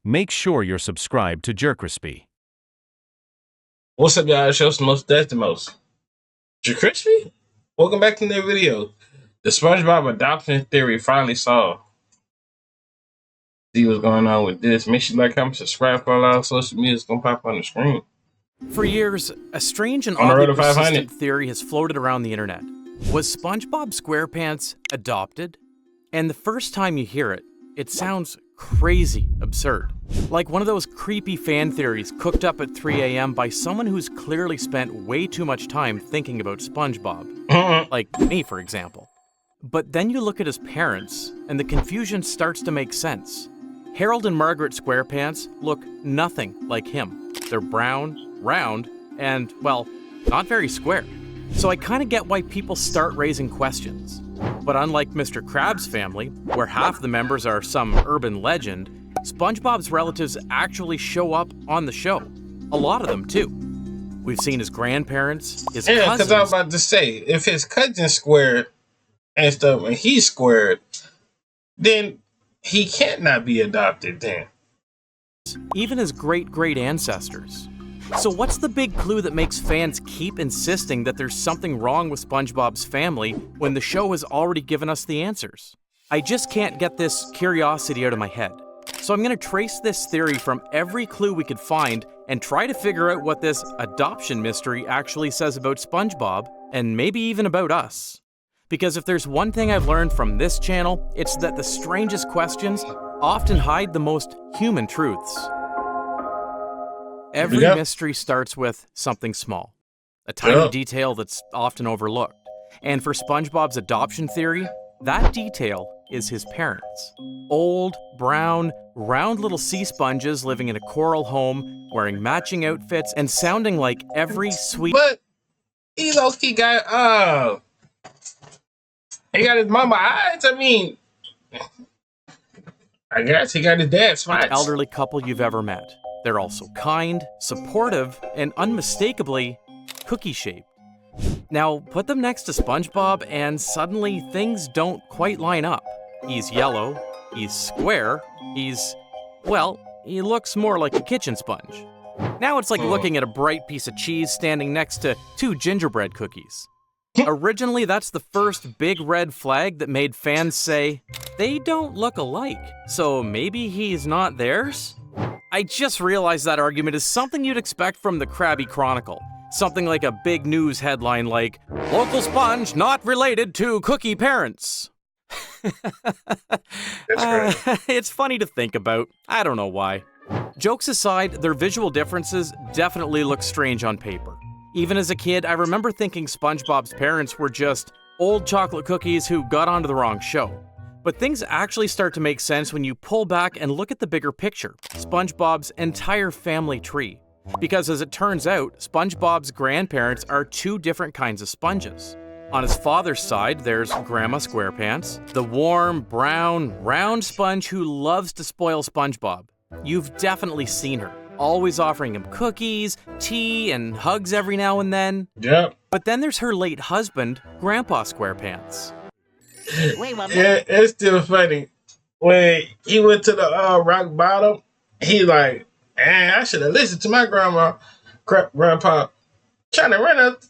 make sure you're subscribed to JerCrispy. What's up, y'all? Show's the most, that's the most. JerCrispy? Welcome back to another video. The SpongeBob adoption theory finally solved. See what's going on with this. Make sure you like, comment, subscribe for all our social media. It's gonna pop on the screen. For years, a strange and On the road oddly to 500. persistent theory has floated around the internet. Was SpongeBob SquarePants adopted? And the first time you hear it, it sounds crazy absurd. Like one of those creepy fan theories cooked up at 3 a.m. by someone who's clearly spent way too much time thinking about SpongeBob. Like me, for example. But then you look at his parents, and the confusion starts to make sense. Harold and Margaret SquarePants look nothing like him. They're brown, round, and, well, not very square. So I kind of get why people start raising questions. But unlike Mr. Krabs' family, where half the members are some urban legend, SpongeBob's relatives actually show up on the show. A lot of them, too. We've seen his grandparents, his cousins. Yeah, because I was about to say, if his cousin squared and stuff, and he's squared, then he can't not be adopted then. Even his great-great ancestors. So what's the big clue that makes fans keep insisting that there's something wrong with SpongeBob's family when the show has already given us the answers? I just can't get this curiosity out of my head. So I'm going to trace this theory from every clue we could find and try to figure out what this adoption mystery actually says about SpongeBob, and maybe even about us. Because if there's one thing I've learned from this channel, it's that the strangest questions often hide the most human truths. Every mystery starts with something small, a tiny detail that's often overlooked. And for SpongeBob's adoption theory, that detail is his parents. Old, brown, round little sea sponges living in a coral home, wearing matching outfits, and sounding like every sweet... But he low-key got, he got his mama eyes. I mean, I guess he got his dad's spots. Elderly couple you've ever met. They're also kind, supportive, and unmistakably cookie-shaped. Now, put them next to SpongeBob and suddenly things don't quite line up. He's yellow, he's square, well, he looks more like a kitchen sponge. Now it's like looking at a bright piece of cheese standing next to two gingerbread cookies. Originally, that's the first big red flag that made fans say, they don't look alike, so maybe he's not theirs? I just realized that argument is something you'd expect from the Krabby Chronicle. Something like a big news headline like, "Local sponge not related to cookie parents." It's funny to think about. I don't know why. Jokes aside, their visual differences definitely look strange on paper. Even as a kid, I remember thinking SpongeBob's parents were just old chocolate cookies who got onto the wrong show. But things actually start to make sense when you pull back and look at the bigger picture, SpongeBob's entire family tree. Because as it turns out, SpongeBob's grandparents are two different kinds of sponges. On his father's side, there's Grandma SquarePants, the warm, brown, round sponge who loves to spoil SpongeBob. You've definitely seen her, always offering him cookies, tea, and hugs every now and then. Yep. But then there's her late husband, Grandpa SquarePants. Yeah, it's still funny. When he went to the rock bottom, he like, man, I should have listened to my grandpa trying to run up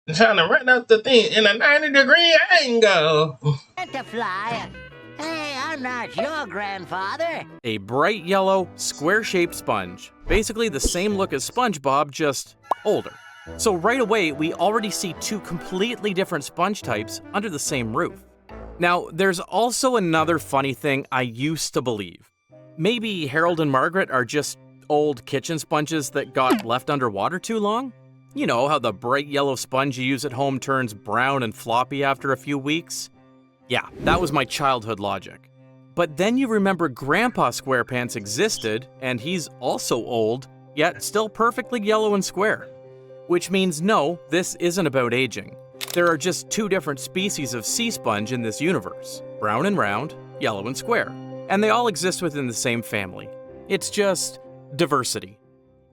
the thing in a 90-degree angle. Hey, I'm not your grandfather. A bright yellow, square-shaped sponge. Basically the same look as SpongeBob, just older. So right away, we already see two completely different sponge types under the same roof. Now, there's also another funny thing I used to believe. Maybe Harold and Margaret are just old kitchen sponges that got left underwater too long? You know how the bright yellow sponge you use at home turns brown and floppy after a few weeks? Yeah, that was my childhood logic. But then you remember Grandpa SquarePants existed, and he's also old, yet still perfectly yellow and square. Which means no, this isn't about aging. There are just two different species of sea sponge in this universe, brown and round, yellow and square, and they all exist within the same family. It's just diversity.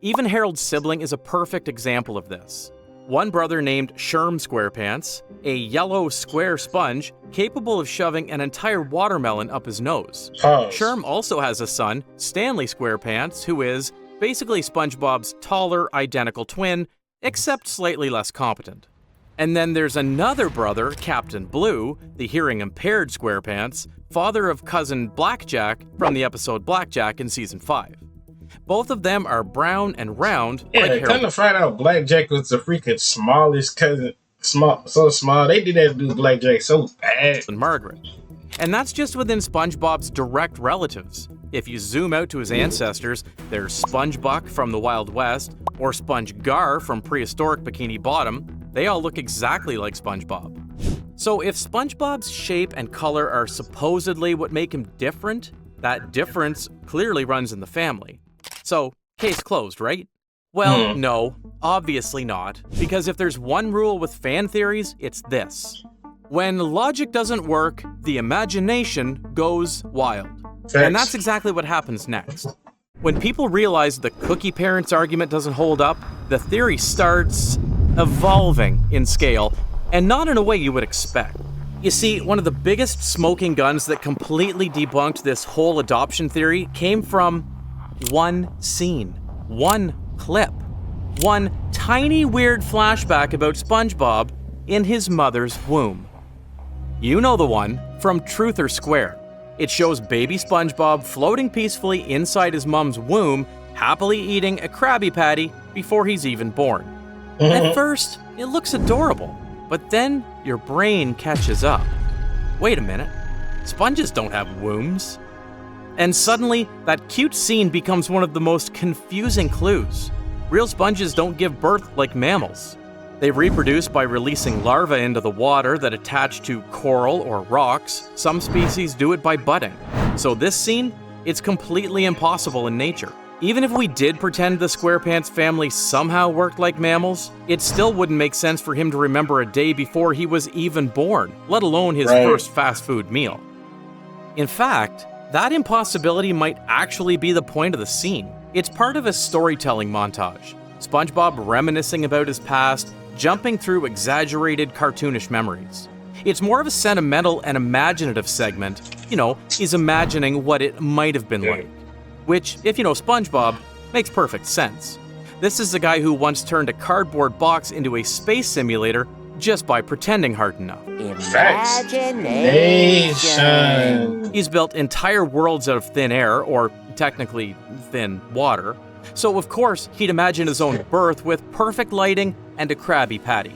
Even Harold's sibling is a perfect example of this. one brother named Sherm SquarePants, a yellow square sponge capable of shoving an entire watermelon up his nose. Pause. Sherm also has a son, Stanley SquarePants, who is basically SpongeBob's taller, identical twin, except slightly less competent. And then there's another brother, Captain Blue, the hearing-impaired SquarePants, father of cousin Blackjack from the episode Blackjack in Season 5. Both of them are brown and round, like Yeah, Harold. come to find out, Blackjack was the freaking smallest cousin. So small. They did that to do Blackjack so bad. And Margaret. And that's just within SpongeBob's direct relatives. If you zoom out to his ancestors, there's SpongeBuck from the Wild West, or SpongeGar from prehistoric Bikini Bottom. They all look exactly like SpongeBob. So if SpongeBob's shape and color are supposedly what make him different, that difference clearly runs in the family. So, case closed, right? Well, no, obviously not, because if there's one rule with fan theories, it's this. When logic doesn't work, the imagination goes wild. And that's exactly what happens next. When people realize the cookie parents argument doesn't hold up, the theory starts evolving in scale, and not in a way you would expect. You see, one of the biggest smoking guns that completely debunked this whole adoption theory came from one scene, one clip, one tiny weird flashback about SpongeBob in his mother's womb. You know the one from Truth or Square. It shows baby SpongeBob floating peacefully inside his mom's womb, happily eating a Krabby Patty before he's even born. At first, it looks adorable, but then your brain catches up. Wait a minute, sponges don't have wombs. And suddenly, that cute scene becomes one of the most confusing clues. Real sponges don't give birth like mammals. They reproduce by releasing larvae into the water that attach to coral or rocks. Some species do it by budding. So this scene, it's completely impossible in nature. Even if we did pretend the SquarePants family somehow worked like mammals, it still wouldn't make sense for him to remember a day before he was even born, let alone his first fast food meal. In fact, that impossibility might actually be the point of the scene. It's part of a storytelling montage. SpongeBob reminiscing about his past, jumping through exaggerated cartoonish memories. It's more of a sentimental and imaginative segment. You know, he's imagining what it might have been like. Which, if you know SpongeBob, makes perfect sense. This is the guy who once turned a cardboard box into a space simulator just by pretending hard enough. Imagination. He's built entire worlds out of thin air, or technically thin water. So of course, he'd imagine his own birth with perfect lighting and a Krabby Patty.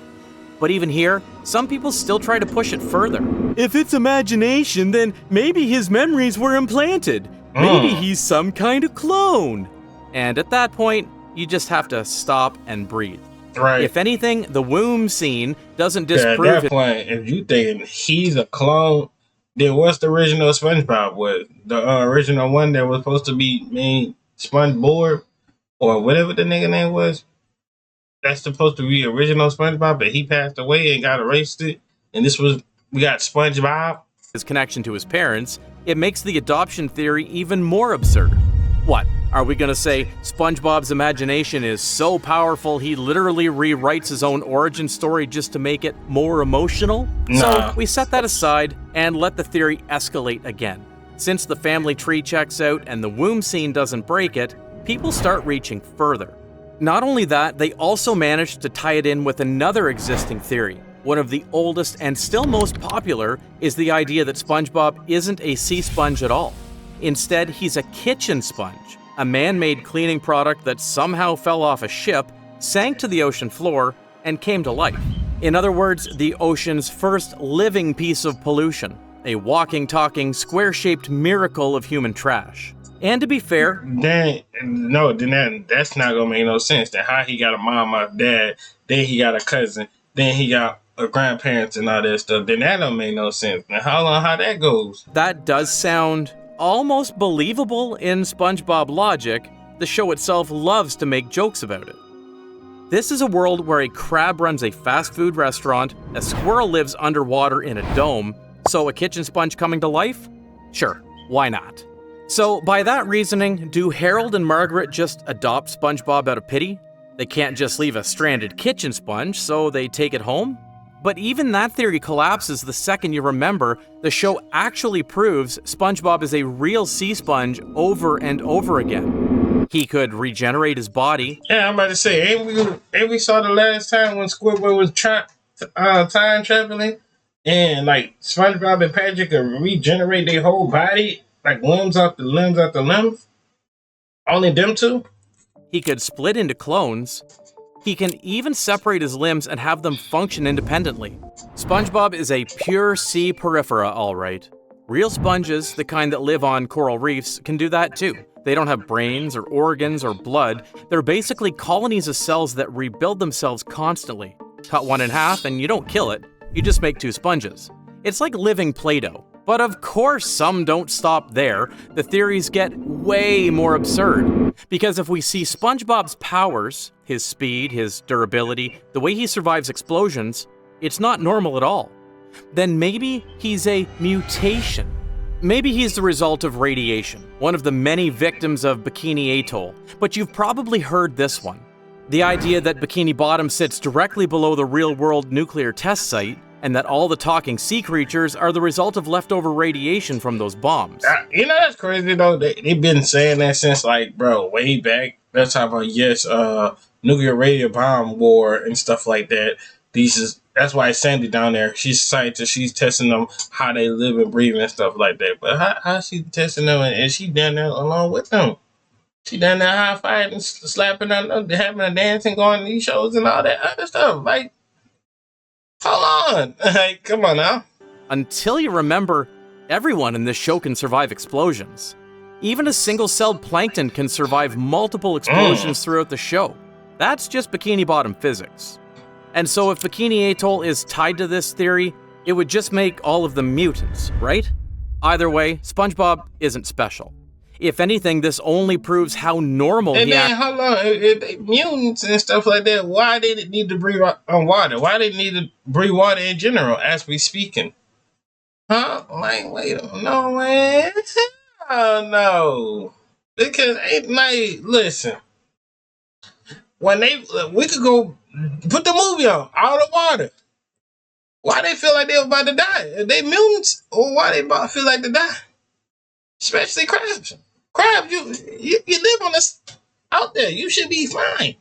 But even here, some people still try to push it further. If it's imagination, then maybe his memories were implanted. Maybe he's some kind of clone. And at that point, you just have to stop and breathe. Right. If anything, the womb scene doesn't disprove at that point, if you thinking he's a clone, then what's the original SpongeBob was? The original one that was supposed to be named SpongeBob, or whatever the nigga name was? That's supposed to be original SpongeBob, but he passed away and got erased it. And we got SpongeBob. His connection to his parents, it makes the adoption theory even more absurd. What, are we gonna say SpongeBob's imagination is so powerful he literally rewrites his own origin story just to make it more emotional? Nah. So we set that aside and let the theory escalate again. Since the family tree checks out and the womb scene doesn't break it, people start reaching further. Not only that, they also managed to tie it in with another existing theory. One of the oldest and still most popular is the idea that SpongeBob isn't a sea sponge at all. Instead, he's a kitchen sponge, a man-made cleaning product that somehow fell off a ship, sank to the ocean floor, and came to life. In other words, the ocean's first living piece of pollution, a walking, talking, square-shaped miracle of human trash. And to be fair, That's not gonna make no sense. Then how he got a mom, a dad, then he got a cousin, then he got a grandparents and all that stuff. Then that don't make no sense. Now how that goes? that does sound almost believable in SpongeBob logic. The show itself loves to make jokes about it. This is a world where a crab runs a fast food restaurant, a squirrel lives underwater in a dome, so a kitchen sponge coming to life? Sure, why not? So by that reasoning, do Harold and Margaret just adopt SpongeBob out of pity? They can't just leave a stranded kitchen sponge, so they take it home? But even that theory collapses the second you remember the show actually proves SpongeBob is a real sea sponge over and over again. He could regenerate his body. Yeah, I'm about to say, ain't we saw the last time when Squidward was time traveling, and like SpongeBob and Patrick could regenerate their whole body, like limbs after limbs after limbs? Only them two? He could split into clones. He can even separate his limbs and have them function independently. SpongeBob is a pure sea periphera, all right. Real sponges, the kind that live on coral reefs, can do that too. They don't have brains or organs or blood. They're basically colonies of cells that rebuild themselves constantly. Cut one in half and you don't kill it, you just make two sponges. It's like living Play-Doh. But of course, some don't stop there. The theories get way more absurd. Because if we see SpongeBob's powers, his speed, his durability, the way he survives explosions, it's not normal at all. Then maybe he's a mutation. Maybe he's the result of radiation, one of the many victims of Bikini Atoll. But you've probably heard this one. The idea that Bikini Bottom sits directly below the real-world nuclear test site, and that all the talking sea creatures are the result of leftover radiation from those bombs. You know, that's crazy though. They've been saying that since, like, bro, way back. That's how about, yes, nuclear radio bomb war and stuff like that. That's why Sandy down there, she's a scientist. She's testing them, how they live and breathe and stuff like that. But how she testing them, and she down there along with them? She down there high fiving, slapping on, having a dancing, going to these shows and all that other stuff. Like, hold on. Like, come on now. Until you remember, everyone in this show can survive explosions. Even a single-celled plankton can survive multiple explosions throughout the show. That's just Bikini Bottom physics. And so if Bikini Atoll is tied to this theory, it would just make all of them mutants, right? Either way, SpongeBob isn't special. If anything, this only proves how normal and then, hold on, if they mutants and stuff like that, why they need to breathe on water? Why they need to breathe water in general, as we speaking? Huh? Like, wait, no, man. Oh, no. Because, like, listen. When we could go put the movie on, Out of Water. Why they feel like they were about to die? Are they mutants? Or why they about to feel like to die? Especially crabs. Crabs, you live on this out there. You should be fine.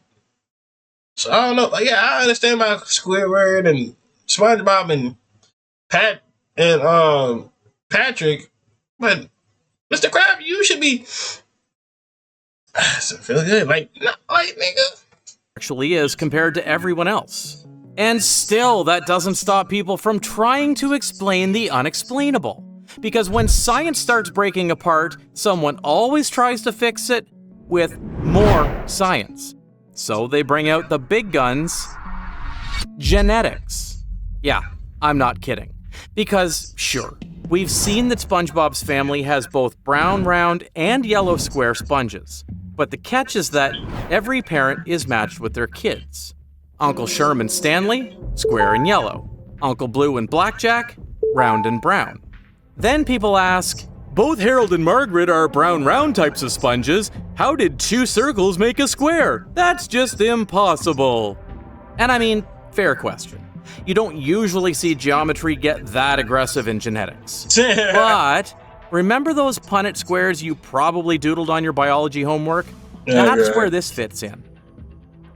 So I don't know. Yeah, I understand about Squidward and SpongeBob and Patrick, but Mr. Krabs, you should be. Does it feel good? Like nigga. Actually is compared to everyone else. And still, that doesn't stop people from trying to explain the unexplainable. Because when science starts breaking apart, someone always tries to fix it with more science. So they bring out the big guns, genetics. Yeah, I'm not kidding. Because, sure, we've seen that SpongeBob's family has both brown round and yellow square sponges. But the catch is that every parent is matched with their kids. Uncle Sherm and Stanley, square and yellow. Uncle Blue and Blackjack, round and brown. Then people ask, both Harold and Margaret are brown round types of sponges. How did two circles make a square? That's just impossible. And I mean, fair question. You don't usually see geometry get that aggressive in genetics. But remember those Punnett squares you probably doodled on your biology homework? That's where this fits in.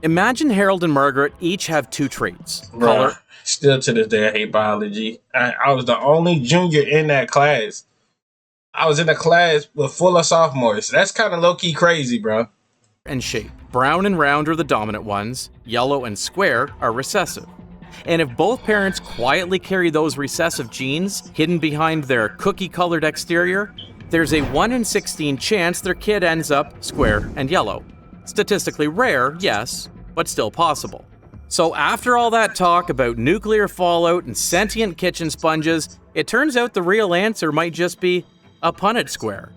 Imagine Harold and Margaret each have two traits. Color. Still to this day, I hate biology. I was the only junior in that class. I was in a class with full of sophomores. That's kind of low-key crazy, bro. And shape. Brown and round are the dominant ones. Yellow and square are recessive. And if both parents quietly carry those recessive genes hidden behind their cookie-colored exterior, there's a 1 in 16 chance their kid ends up square and yellow. Statistically rare, yes, but still possible. So after all that talk about nuclear fallout and sentient kitchen sponges, it turns out the real answer might just be a Punnett square.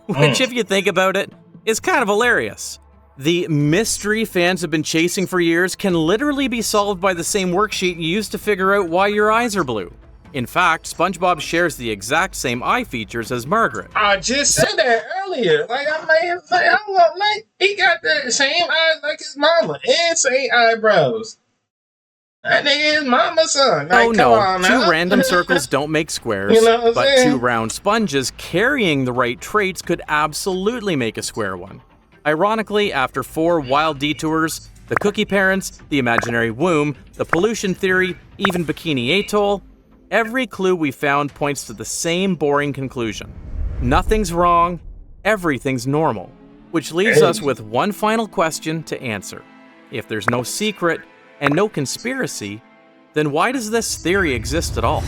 Which, if you think about it, is kind of hilarious. The mystery fans have been chasing for years can literally be solved by the same worksheet you used to figure out why your eyes are blue. In fact, SpongeBob shares the exact same eye features as Margaret. I just said that earlier. Like I made like I want like he got the same eyes like his mama and same eyebrows. That nigga is mama's son. Like, Oh come no, on now. two random circles don't make squares, You know what I'm but saying? two round sponges carrying the right traits could absolutely make a square one. Ironically, after 4 wild detours, the Cookie Parents, the imaginary womb, the pollution theory, even Bikini Atoll, every clue we found points to the same boring conclusion. Nothing's wrong, everything's normal. Which leaves us with one final question to answer. If there's no secret and no conspiracy, then why does this theory exist at all?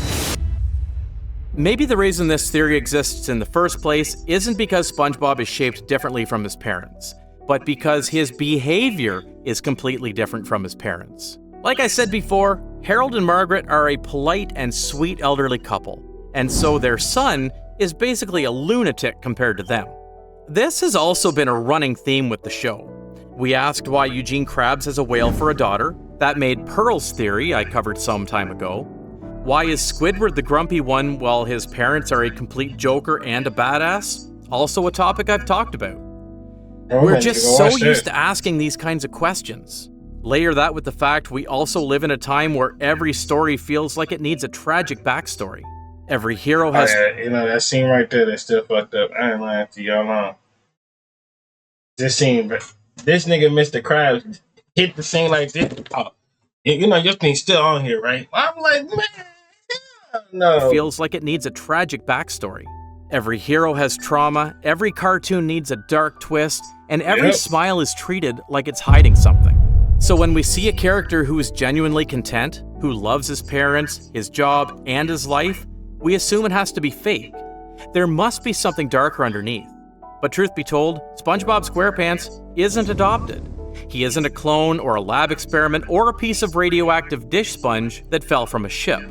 Maybe the reason this theory exists in the first place isn't because SpongeBob is shaped differently from his parents, but because his behavior is completely different from his parents. Like I said before, Harold and Margaret are a polite and sweet elderly couple, and so their son is basically a lunatic compared to them. This has also been a running theme with the show. We asked why Eugene Krabs has a whale for a daughter. That made Pearl's theory I covered some time ago. Why is Squidward the grumpy one while his parents are a complete joker and a badass? Also a topic I've talked about. We're just so used to asking these kinds of questions. Layer that with the fact we also live in a time where every story feels like it needs a tragic backstory. Every hero has... you know, that scene right there that's still fucked up. I ain't lying to y'all long. This scene, but this nigga Mr. Krabs hit the scene like this. Oh, you know, your thing's still on here, right? I'm like, man, no. feels like it needs a tragic backstory. Every hero has trauma, every cartoon needs a dark twist, and every smile is treated like it's hiding something. So when we see a character who is genuinely content, who loves his parents, his job, and his life, we assume it has to be fake. There must be something darker underneath. But truth be told, SpongeBob SquarePants isn't adopted. He isn't a clone or a lab experiment or a piece of radioactive dish sponge that fell from a ship.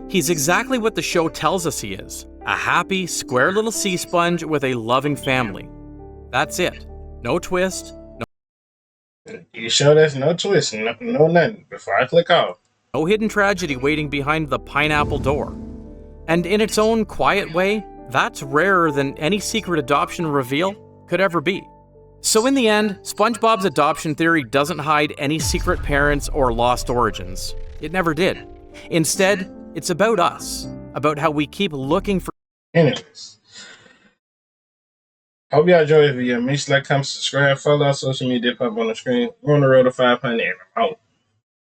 He's exactly what the show tells us he is, a happy, square little sea sponge with a loving family. That's it. No twist, You sure there's no twist, no nothing, before I click off. no hidden tragedy waiting behind the pineapple door. And in its own quiet way, that's rarer than any secret adoption reveal could ever be. So in the end, SpongeBob's adoption theory doesn't hide any secret parents or lost origins. It never did. Instead, it's about us, about how we keep looking for... Anyways. Hope y'all enjoyed the video. Make sure to like, comment, subscribe, follow our social media, pop on the screen. We're on the road to 500 and I'm out.